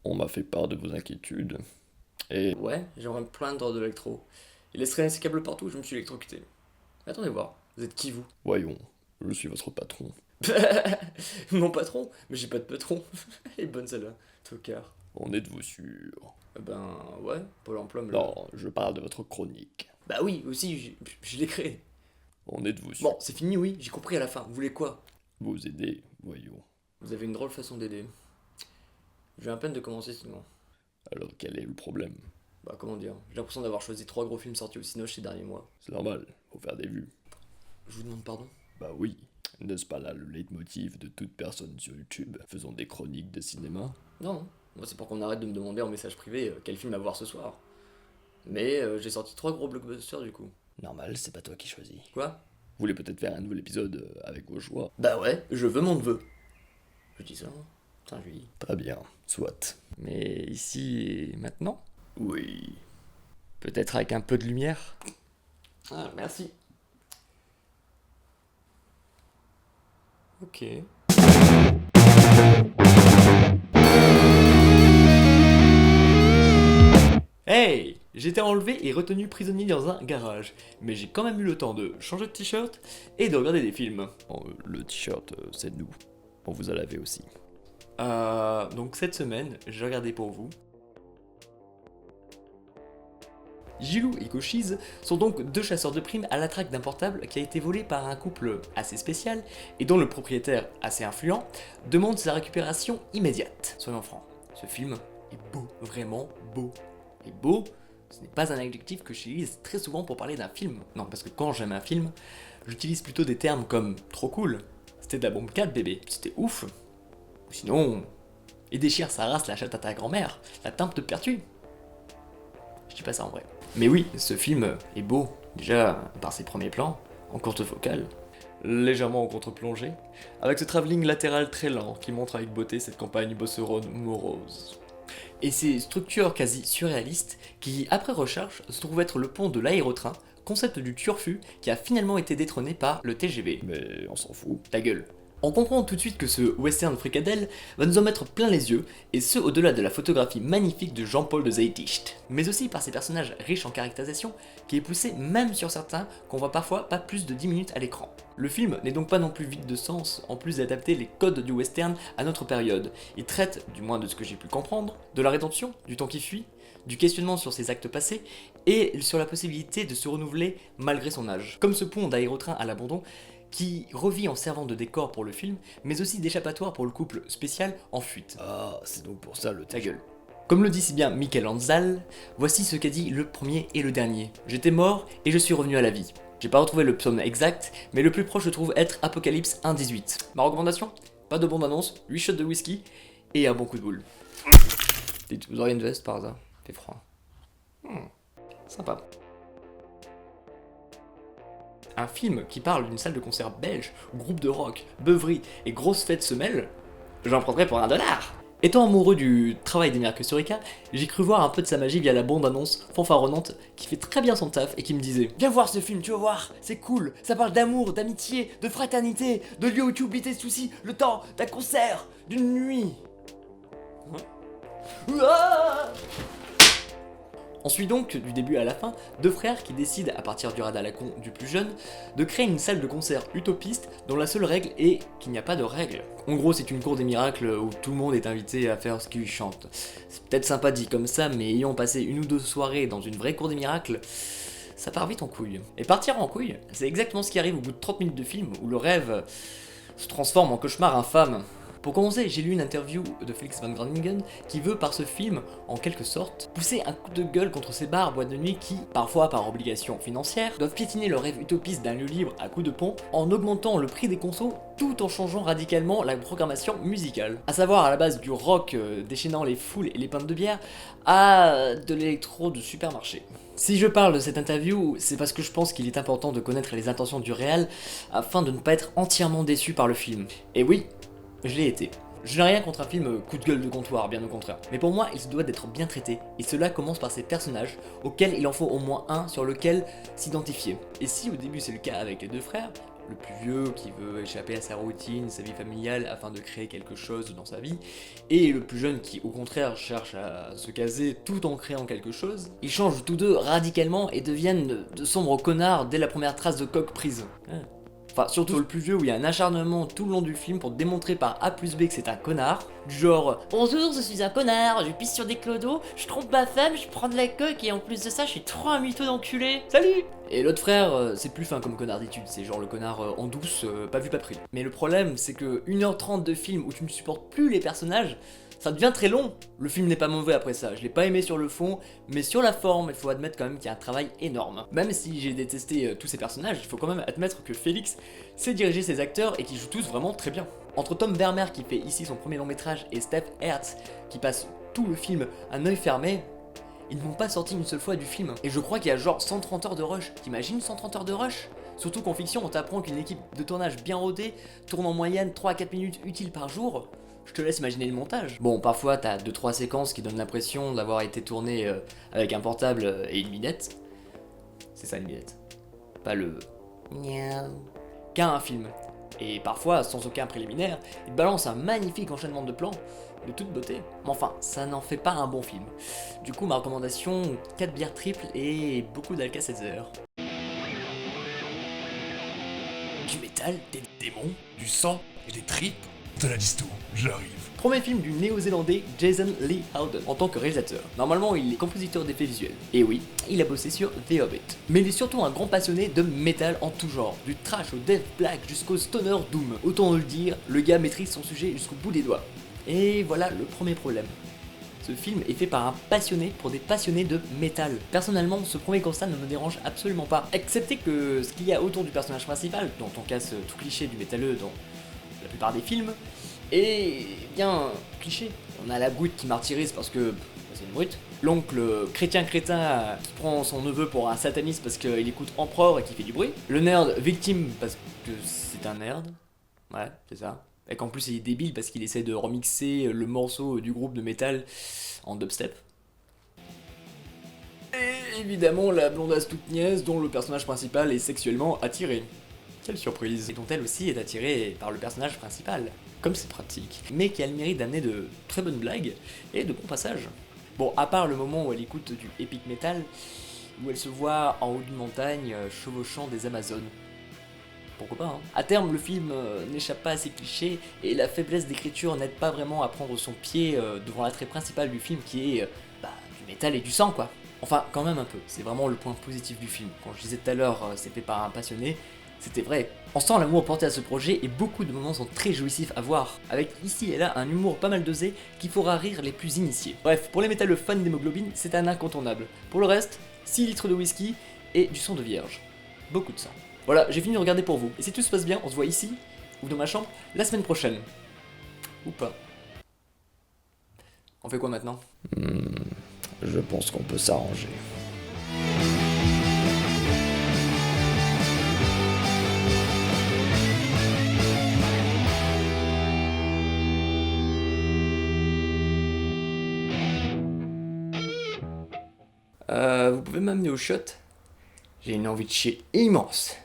On m'a fait part de vos inquiétudes. Et Ouais, j'aimerais me plaindre de l'électro. Il laisse traîner ses câbles partout, je me suis électrocuté. Attendez voir, vous êtes qui vous? voyons, je suis votre patron. Mon patron? Mais j'ai pas de patron. Elle est bonne celle-là, tocard. En êtes-vous sûr? Ben ouais, Pôle emploi me l'a. Non, je parle de votre chronique. Bah oui, aussi, je l'ai créé. En êtes-vous sûr? Bon, c'est fini, oui, j'ai compris à la fin. Vous voulez quoi? Vous aider, voyons. Vous avez une drôle façon d'aider. Je viens à peine de commencer sinon. Alors quel est le problème? Bah comment dire, j'ai l'impression d'avoir choisi trois gros films sortis au cinoche ces derniers mois. C'est normal, faut faire des vues. Je vous demande pardon? Bah oui, n'est-ce pas là le leitmotiv de toute personne sur YouTube faisant des chroniques de cinéma? Non, non. Moi c'est pour qu'on arrête de me demander en message privé quel film à voir ce soir. Mais j'ai sorti trois gros blockbusters du coup. Normal, c'est pas toi qui choisis. Quoi? Vous voulez peut-être faire un nouvel épisode avec vos choix? Bah ouais, je veux mon neveu. Je dis ça, hein. Putain, je lui dis. Très bien, soit. Mais ici et maintenant? Oui. Peut-être avec un peu de lumière? Ah, merci. Ok. Hey! J'étais enlevé et retenu prisonnier dans un garage, mais j'ai quand même eu le temps de changer de t-shirt et de regarder des films. Bon, le t-shirt, c'est nous. On vous a lavé aussi. Donc cette semaine, j'ai regardé pour vous. Gilou et Cochise sont donc deux chasseurs de primes à la traque d'un portable qui a été volé par un couple assez spécial et dont le propriétaire, assez influent, demande sa récupération immédiate. Soyons francs, ce film est beau, vraiment beau. Et beau, ce n'est pas un adjectif que j'utilise très souvent pour parler d'un film. Non, parce que quand j'aime un film, j'utilise plutôt des termes comme trop cool, c'était de la bombe 4 bébé, c'était ouf. Ou sinon, il déchire sa race la chatte à ta grand-mère, la teinte te pertue. Je dis pas ça en vrai. Mais oui, ce film est beau, déjà par ses premiers plans, en courte focale, légèrement en contre-plongée, avec ce travelling latéral très lent qui montre avec beauté cette campagne bosserone morose. Et ces structures quasi surréalistes qui, après recherche, se trouvent être le pont de l'aérotrain, concept du turfu qui a finalement été détrôné par le TGV. Mais on s'en fout. Ta gueule. On comprend tout de suite que ce western fricadelle va nous en mettre plein les yeux, et ce au-delà de la photographie magnifique de Jean-Paul de Zeiticht, mais aussi par ses personnages riches en caractérisation, qui est poussé même sur certains qu'on voit parfois pas plus de 10 minutes à l'écran. Le film n'est donc pas non plus vide de sens, en plus d'adapter les codes du western à notre période. Il traite, du moins de ce que j'ai pu comprendre, de la rédemption, du temps qui fuit, du questionnement sur ses actes passés, et sur la possibilité de se renouveler malgré son âge. Comme ce pont d'aérotrain à l'abandon, qui revit en servant de décor pour le film, mais aussi d'échappatoire pour le couple spécial en fuite. Ah, c'est donc pour ça le Ta t-shirt. gueule. Comme le dit si bien Michel Anzal, voici ce qu'a dit le premier et le dernier. J'étais mort et je suis revenu à la vie. J'ai pas retrouvé le psaume exact, mais le plus proche je trouve être Apocalypse 1.18. Ma recommandation? Pas de bande-annonce, 8 shots de whisky et un bon coup de boule. Dites, vous auriez une veste par hasard? Fait froid. Sympa. Un film qui parle d'une salle de concert belge où groupe de rock, beuverie et grosses fêtes se mêlent, j'en prendrais pour $1. Étant amoureux du travail d'Emir Kusturica, j'ai cru voir un peu de sa magie via la bande-annonce fanfaronnante qui fait très bien son taf et qui me disait: viens voir ce film, tu vas voir, c'est cool, ça parle d'amour, d'amitié, de fraternité, de lieux où tu oublies tes soucis, le temps d'un concert, d'une nuit. Ouah. On suit donc, du début à la fin, deux frères qui décident, à partir du rad à la con du plus jeune, de créer une salle de concert utopiste dont la seule règle est qu'il n'y a pas de règles. En gros, c'est une cour des miracles où tout le monde est invité à faire ce qu'il chante. C'est peut-être sympa dit comme ça, mais ayant passé une ou deux soirées dans une vraie cour des miracles, ça part vite en couille. Et partir en couille, c'est exactement ce qui arrive au bout de 30 minutes de film, où le rêve se transforme en cauchemar infâme. Pour commencer, j'ai lu une interview de Felix Van Groningen qui veut, par ce film, en quelque sorte, pousser un coup de gueule contre ces bars boîtes de nuit qui, parfois par obligation financière, doivent piétiner le rêve utopiste d'un lieu libre à coups de pompe en augmentant le prix des consos tout en changeant radicalement la programmation musicale. À savoir à la base du rock déchaînant les foules et les pintes de bière à de l'électro de supermarché. Si je parle de cette interview, c'est parce que je pense qu'il est important de connaître les intentions du réal afin de ne pas être entièrement déçu par le film. Et oui, je l'ai été. Je n'ai rien contre un film coup de gueule de comptoir, bien au contraire. Mais pour moi, il se doit d'être bien traité, et cela commence par ses personnages, auxquels il en faut au moins un sur lequel s'identifier. Et si au début c'est le cas avec les deux frères, le plus vieux qui veut échapper à sa routine, sa vie familiale afin de créer quelque chose dans sa vie, et le plus jeune qui au contraire cherche à se caser tout en créant quelque chose. Ils changent tous deux radicalement et deviennent de sombres connards dès la première trace de coque prise. Enfin, surtout le plus vieux où il y a un acharnement tout le long du film pour démontrer par A plus B que c'est un connard. Du genre, bonjour, je suis un connard, je pisse sur des clodos, je trompe ma femme, je prends de la coque et en plus de ça, je suis trop un mytho d'enculé. Salut! Et l'autre frère, c'est plus fin comme connard d'études, c'est genre le connard en douce, pas vu pas pris. Mais le problème, c'est que 1h30 de film où tu ne supportes plus les personnages, ça devient très long. Le film n'est pas mauvais après ça, je l'ai pas aimé sur le fond, mais sur la forme, il faut admettre quand même qu'il y a un travail énorme. Même si j'ai détesté tous ces personnages, il faut quand même admettre que Félix sait diriger ses acteurs et qu'ils jouent tous vraiment très bien. Entre Tom Vermeer qui fait ici son premier long métrage et Steph Hertz qui passe tout le film un œil fermé, ils ne m'ont pas sorti une seule fois du film. Et je crois qu'il y a genre 130 heures de rush. T'imagines 130 heures de rush? Surtout qu'en fiction, on t'apprend qu'une équipe de tournage bien rodée tourne en moyenne 3 à 4 minutes utiles par jour. Je te laisse imaginer le montage. Bon, parfois t'as 2-3 séquences qui donnent l'impression d'avoir été tournées avec un portable et une minette. C'est ça une minette. Pas le... qu'a un film. Et parfois, sans aucun préliminaire, il te balance un magnifique enchaînement de plans, de toute beauté. Mais enfin, ça n'en fait pas un bon film. Du coup, ma recommandation, 4 bières triples et beaucoup d'Alka-Seltzer. Du métal, des démons, du sang et des tripes. Te la dis tout, j'arrive. Premier film du néo-zélandais Jason Lee Howden en tant que réalisateur. Normalement, il est compositeur d'effets visuels. Et oui, il a bossé sur The Hobbit. Mais il est surtout un grand passionné de métal en tout genre, du trash au death black jusqu'au stoner doom. Autant le dire, le gars maîtrise son sujet jusqu'au bout des doigts. Et voilà le premier problème. Ce film est fait par un passionné pour des passionnés de métal. Personnellement, ce premier constat ne me dérange absolument pas. Excepté que ce qu'il y a autour du personnage principal, dont on casse tout cliché du métalleux dans la plupart des films, est bien cliché. On a la brute qui martyrise parce que c'est une brute. L'oncle chrétien crétin qui prend son neveu pour un sataniste parce qu'il écoute Empereur et qui fait du bruit. Le nerd victime parce que c'est un nerd. Ouais, c'est ça. Et qu'en plus il est débile parce qu'il essaie de remixer le morceau du groupe de métal en dubstep. Et évidemment la blondasse toute niaise dont le personnage principal est sexuellement attiré. Quelle surprise. Et dont elle aussi est attirée par le personnage principal. Comme c'est pratique. Mais qui a le mérite d'amener de très bonnes blagues et de bons passages. Bon, à part le moment où elle écoute du epic metal, où elle se voit en haut d'une montagne chevauchant des Amazones. Pourquoi pas, hein. À terme, le film n'échappe pas à ses clichés et la faiblesse d'écriture n'aide pas vraiment à prendre son pied devant l'attrait principal du film qui est du métal et du sang, quoi. Enfin, quand même un peu, c'est vraiment le point positif du film. Quand je disais tout à l'heure, c'est fait par un passionné, c'était vrai. On sent l'amour porté à ce projet et beaucoup de moments sont très jouissifs à voir, avec ici et là un humour pas mal dosé qui fera rire les plus initiés. Bref, pour les métalleux fans d'hémoglobine, c'est un incontournable. Pour le reste, 6 litres de whisky et du sang de vierge. Beaucoup de sang. Voilà, j'ai fini de regarder pour vous. Et si tout se passe bien, on se voit ici, ou dans ma chambre, la semaine prochaine. Ou pas. On fait quoi maintenant? Je pense qu'on peut s'arranger. Vous pouvez m'amener au shot? J'ai une envie de chier immense.